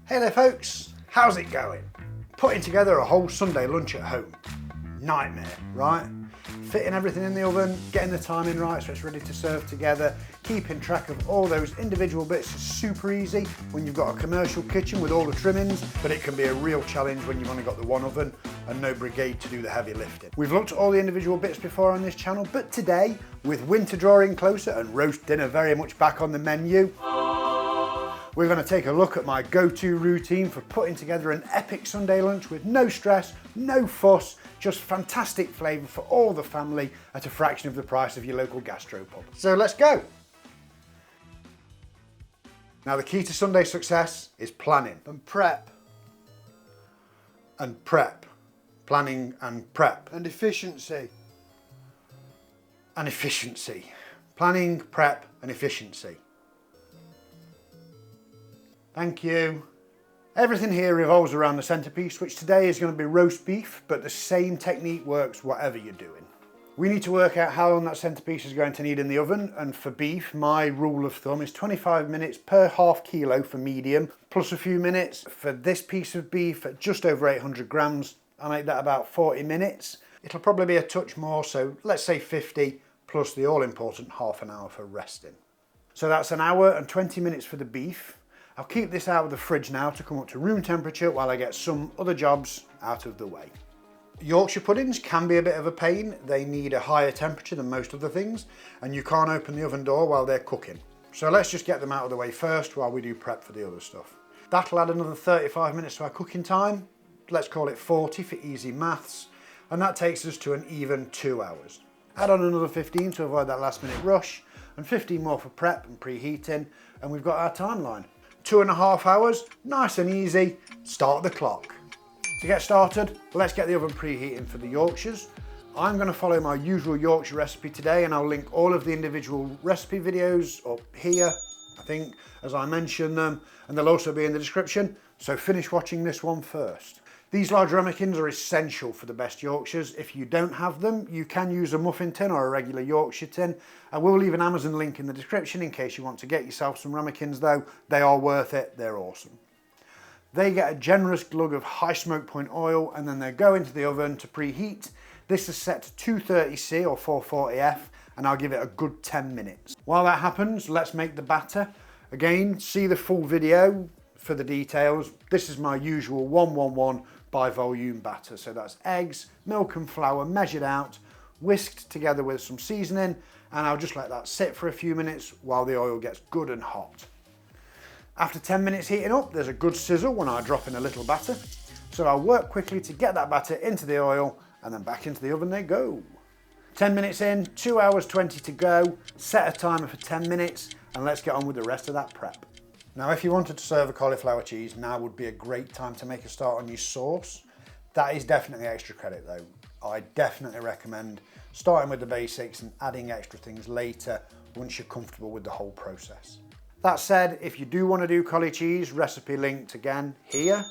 Hey there folks, how's it going? Putting together a whole Sunday lunch at home. Nightmare, right? Fitting everything in the oven, getting the timing right so it's ready to serve together, keeping track of all those individual bits is super easy when you've got a commercial kitchen with all the trimmings, but it can be a real challenge when you've only got the one oven and no brigade to do the heavy lifting. We've looked at all the individual bits before on this channel, but today, with winter drawing closer and roast dinner very much back on the menu, we're going to take a look at my go-to routine for putting together an epic Sunday lunch with no stress, no fuss, just fantastic flavour for all the family at a fraction of the price of your local gastropub. So let's go! Now the key to Sunday success is planning and prep. And prep. Planning and prep. And efficiency. And efficiency. Planning, prep and efficiency. Thank you. Everything here revolves around the centrepiece, which today is going to be roast beef, but the same technique works whatever you're doing. We need to work out how long that centrepiece is going to need in the oven, and for beef, my rule of thumb is 25 minutes per half kilo for medium, plus a few minutes. For this piece of beef at just over 800 grams, I make that about 40 minutes. It'll probably be a touch more, so let's say 50, plus the all-important half an hour for resting. So that's an hour and 20 minutes for the beef. I'll keep this out of the fridge now to come up to room temperature while I get some other jobs out of the way. Yorkshire puddings can be a bit of a pain. They need a higher temperature than most other things, and you can't open the oven door while they're cooking. So let's just get them out of the way first while we do prep for the other stuff. That'll add another 35 minutes to our cooking time. Let's call it 40 for easy maths, and that takes us to an even 2 hours. Add on another 15 to avoid that last minute rush, and 15 more for prep and preheating, and we've got our timeline. 2.5 hours, nice and easy, start the clock. To get started, let's get the oven preheating for the Yorkshires. I'm going to follow my usual Yorkshire recipe today, and I'll link all of the individual recipe videos up here, I think, as I mention them, and they'll also be in the description, so finish watching this one first. These large ramekins are essential for the best Yorkshires. If you don't have them, you can use a muffin tin or a regular Yorkshire tin. I will leave an Amazon link in the description in case you want to get yourself some ramekins though. They are worth it, they're awesome. They get a generous glug of high smoke point oil and then they go into the oven to preheat. This is set to 230C or 440F and I'll give it a good 10 minutes. While that happens, let's make the batter. Again, see the full video for the details. This is my usual 111 by volume batter. So that's eggs, milk and flour measured out, whisked together with some seasoning, and I'll just let that sit for a few minutes while the oil gets good and hot. After 10 minutes heating up, there's a good sizzle when I drop in a little batter. So I'll work quickly to get that batter into the oil and then back into the oven they go. 10 minutes in, 2 hours 20 to go, set a timer for 10 minutes and let's get on with the rest of that prep. Now, if you wanted to serve a cauliflower cheese, now would be a great time to make a start on your sauce. That is definitely extra credit though. I definitely recommend starting with the basics and adding extra things later once you're comfortable with the whole process. That said, if you do want to do cauli cheese, recipe linked again here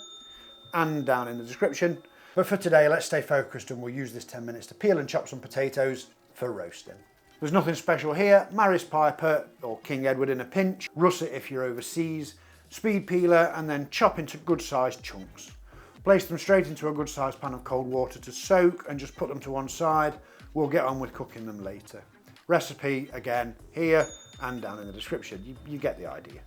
and down in the description. But for today, let's stay focused and we'll use this 10 minutes to peel and chop some potatoes for roasting. There's nothing special here. Maris Piper or King Edward in a pinch. Russet if you're overseas. Speed peeler and then chop into good sized chunks. Place them straight into a good sized pan of cold water to soak and just put them to one side. We'll get on with cooking them later. Recipe again here and down in the description. You get the idea.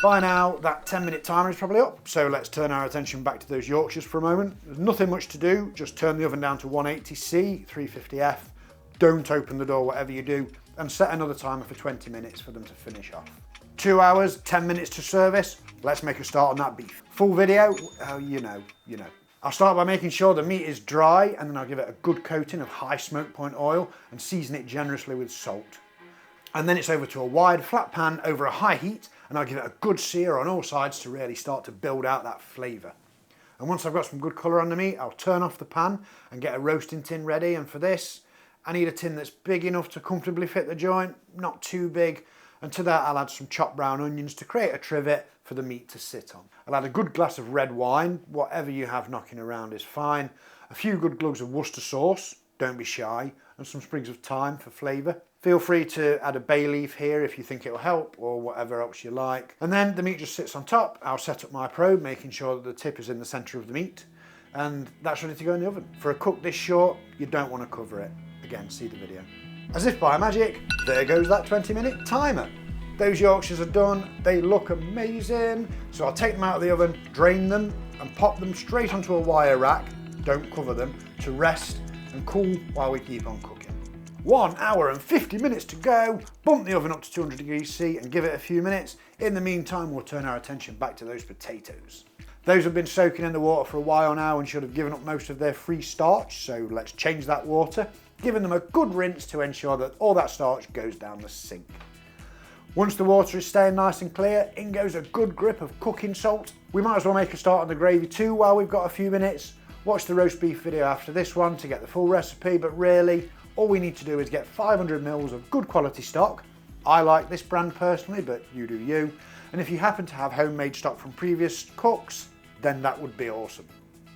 By now that 10-minute timer is probably up, so let's turn our attention back to those Yorkshires for a moment. There's nothing much to do, just turn the oven down to 180C, 350F. Don't open the door whatever you do and set another timer for 20 minutes for them to finish off. 2 hours, 10 minutes to service. Let's make a start on that beef. Full video, oh, you know. I'll start by making sure the meat is dry and then I'll give it a good coating of high smoke point oil and season it generously with salt. And then it's over to a wide flat pan over a high heat and I'll give it a good sear on all sides to really start to build out that flavour. And once I've got some good colour on the meat, I'll turn off the pan and get a roasting tin ready, and for this, I need a tin that's big enough to comfortably fit the joint, not too big, and to that I'll add some chopped brown onions to create a trivet for the meat to sit on. I'll add a good glass of red wine, whatever you have knocking around is fine, a few good glugs of Worcester sauce, don't be shy, and some sprigs of thyme for flavour. Feel free to add a bay leaf here if you think it'll help, or whatever else you like. And then the meat just sits on top. I'll set up my probe, making sure that the tip is in the centre of the meat, and that's ready to go in the oven. For a cook this short, you don't want to cover it. Again, see the video. As if by magic, there goes that 20-minute timer. Those Yorkshires are done, they look amazing. So I'll take them out of the oven, drain them, and pop them straight onto a wire rack, don't cover them, to rest and cool while we keep on cooking. 1 hour and 50 minutes to go. Bump the oven up to 200 degrees C and give it a few minutes. In the meantime, we'll turn our attention back to those potatoes. Those have been soaking in the water for a while now and should have given up most of their free starch, so let's change that water, giving them a good rinse to ensure that all that starch goes down the sink. Once the water is staying nice and clear, in goes a good grip of cooking salt. We might as well make a start on the gravy too while we've got a few minutes. Watch the roast beef video after this one to get the full recipe, but really, all we need to do is get 500 ml of good quality stock. I like this brand personally, but you do you. And if you happen to have homemade stock from previous cooks, then that would be awesome.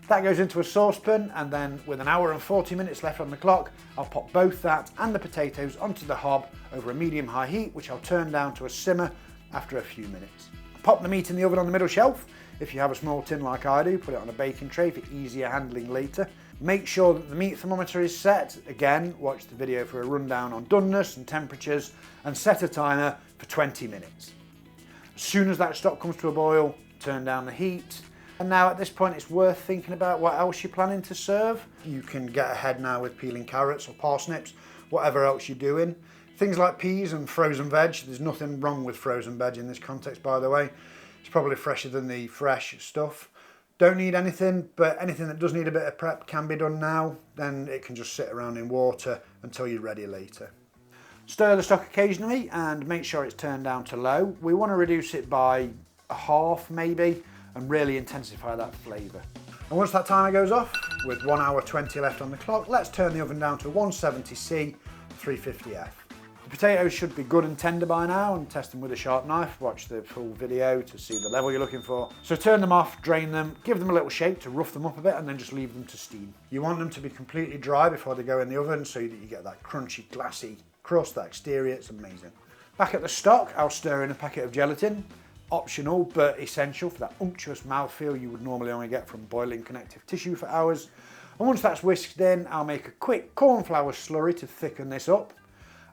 That goes into a saucepan, and then with 1 hour and 40 minutes left on the clock, I'll pop both that and the potatoes onto the hob over a medium-high heat, which I'll turn down to a simmer after a few minutes. Pop the meat in the oven on the middle shelf. If you have a small tin like I do, put it on a baking tray for easier handling later. Make sure that the meat thermometer is set. Again, watch the video for a rundown on doneness and temperatures, and set a timer for 20 minutes. As soon as that stock comes to a boil, turn down the heat. And now at this point it's worth thinking about what else you're planning to serve. You can get ahead now with peeling carrots or parsnips, whatever else you're doing. Things like peas and frozen veg, there's nothing wrong with frozen veg in this context, by the way. It's probably fresher than the fresh stuff. Don't need anything, but anything that does need a bit of prep can be done now. Then it can just sit around in water until you're ready later. Stir the stock occasionally and make sure it's turned down to low. We want to reduce it by a half maybe, and really intensify that flavour. And once that timer goes off, with 1 hour 20 left on the clock, let's turn the oven down to 170C, 350F. The potatoes should be good and tender by now, and test them with a sharp knife. Watch the full video to see the level you're looking for. So turn them off, drain them, give them a little shake to rough them up a bit, and then just leave them to steam. You want them to be completely dry before they go in the oven so that you get that crunchy, glassy crust, that exterior. It's amazing. Back at the stock, I'll stir in a packet of gelatin. Optional, but essential for that unctuous mouthfeel you would normally only get from boiling connective tissue for hours. And once that's whisked in, I'll make a quick cornflour slurry to thicken this up.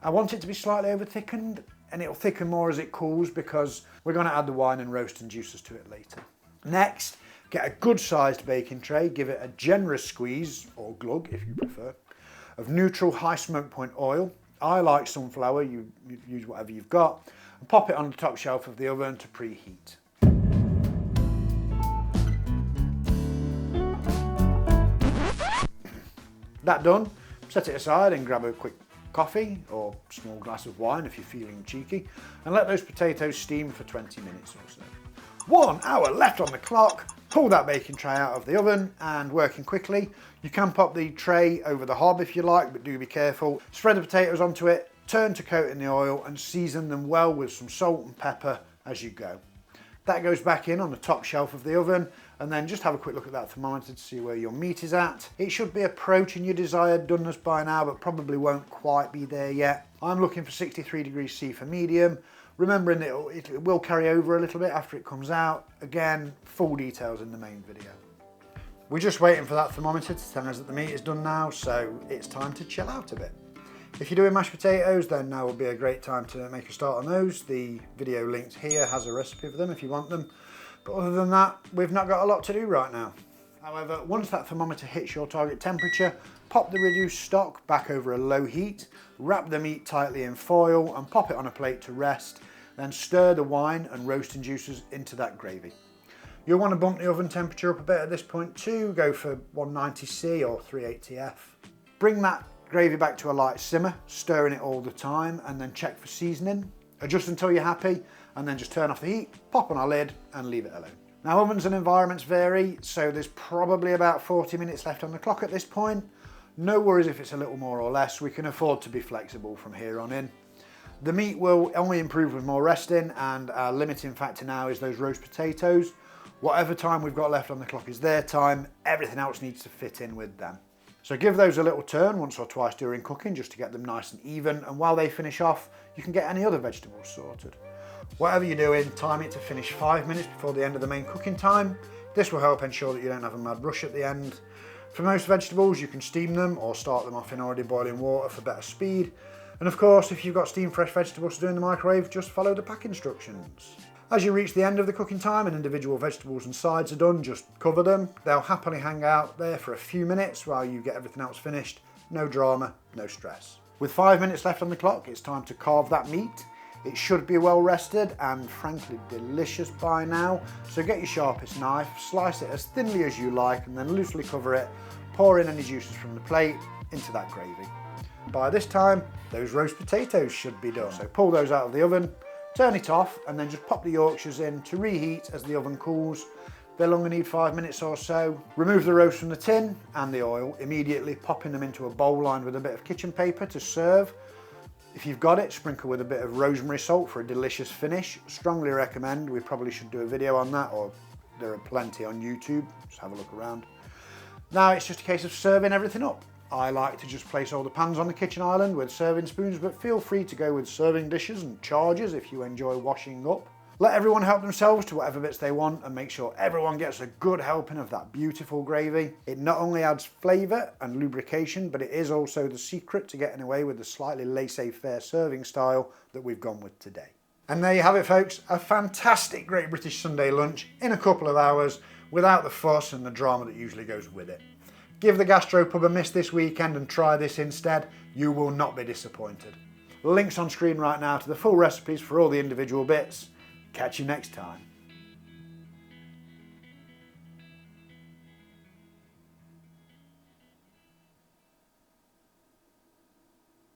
I want it to be slightly over thickened, and it'll thicken more as it cools because we're going to add the wine and roast and juices to it later. Next, get a good sized baking tray, give it a generous squeeze, or glug if you prefer, of neutral high smoke point oil. I like sunflower, you use whatever you've got. And pop it on the top shelf of the oven to preheat. That done, set it aside and grab a quick coffee or small glass of wine if you're feeling cheeky, and let those potatoes steam for 20 minutes or so. 1 hour left on the clock. Pull that baking tray out of the oven, and working quickly, you can pop the tray over the hob if you like, but do be careful. Spread the potatoes onto it, turn to coat in the oil, and season them well with some salt and pepper as you go. That goes back in on the top shelf of the oven, and then just have a quick look at that thermometer to see where your meat is at. It should be approaching your desired doneness by now, but probably won't quite be there yet. I'm looking for 63 degrees C for medium, remembering that it will carry over a little bit after it comes out. Again, full details in the main video. We're just waiting for that thermometer to tell us that the meat is done now, so it's time to chill out a bit. If you're doing mashed potatoes, then now would be a great time to make a start on those. The video linked here has a recipe for them if you want them. But other than that, we've not got a lot to do right now. However, once that thermometer hits your target temperature, pop the reduced stock back over a low heat, wrap the meat tightly in foil and pop it on a plate to rest, then stir the wine and roasting juices into that gravy. You'll want to bump the oven temperature up a bit at this point too, go for 190C or 380F. Bring that gravy back to a light simmer, stirring it all the time, and then check for seasoning. Adjust until you're happy, and then just turn off the heat, pop on a lid, and leave it alone. Now, ovens and environments vary, so there's probably about 40 minutes left on the clock at this point. No worries if it's a little more or less, we can afford to be flexible from here on in. The meat will only improve with more resting, and our limiting factor now is those roast potatoes. Whatever time we've got left on the clock is their time, everything else needs to fit in with them. So give those a little turn once or twice during cooking just to get them nice and even, and while they finish off, you can get any other vegetables sorted. Whatever you're doing, time it to finish 5 minutes before the end of the main cooking time. This will help ensure that you don't have a mad rush at the end. For most vegetables, you can steam them or start them off in already boiling water for better speed. And of course, if you've got steamed fresh vegetables to do in the microwave, just follow the pack instructions. As you reach the end of the cooking time and individual vegetables and sides are done, just cover them. They'll happily hang out there for a few minutes while you get everything else finished. No drama, no stress. With 5 minutes left on the clock, it's time to carve that meat. It should be well rested and frankly delicious by now. So get your sharpest knife, slice it as thinly as you like and then loosely cover it. Pour in any juices from the plate into that gravy. By this time, those roast potatoes should be done. So pull those out of the oven, turn it off and then just pop the Yorkshires in to reheat as the oven cools. They'll only need 5 minutes or so. Remove the roast from the tin and the oil, immediately popping them into a bowl lined with a bit of kitchen paper to serve. If you've got it, sprinkle with a bit of rosemary salt for a delicious finish. Strongly recommend. We probably should do a video on that, or there are plenty on YouTube. Just have a look around. Now it's just a case of serving everything up. I like to just place all the pans on the kitchen island with serving spoons, but feel free to go with serving dishes and chargers if you enjoy washing up. Let everyone help themselves to whatever bits they want and make sure everyone gets a good helping of that beautiful gravy. It not only adds flavour and lubrication, but it is also the secret to getting away with the slightly laissez-faire serving style that we've gone with today. And there you have it, folks, a fantastic Great British Sunday lunch in a couple of hours without the fuss and the drama that usually goes with it. Give the gastropub a miss this weekend and try this instead. You will not be disappointed. Links on screen right now to the full recipes for all the individual bits. Catch you next time.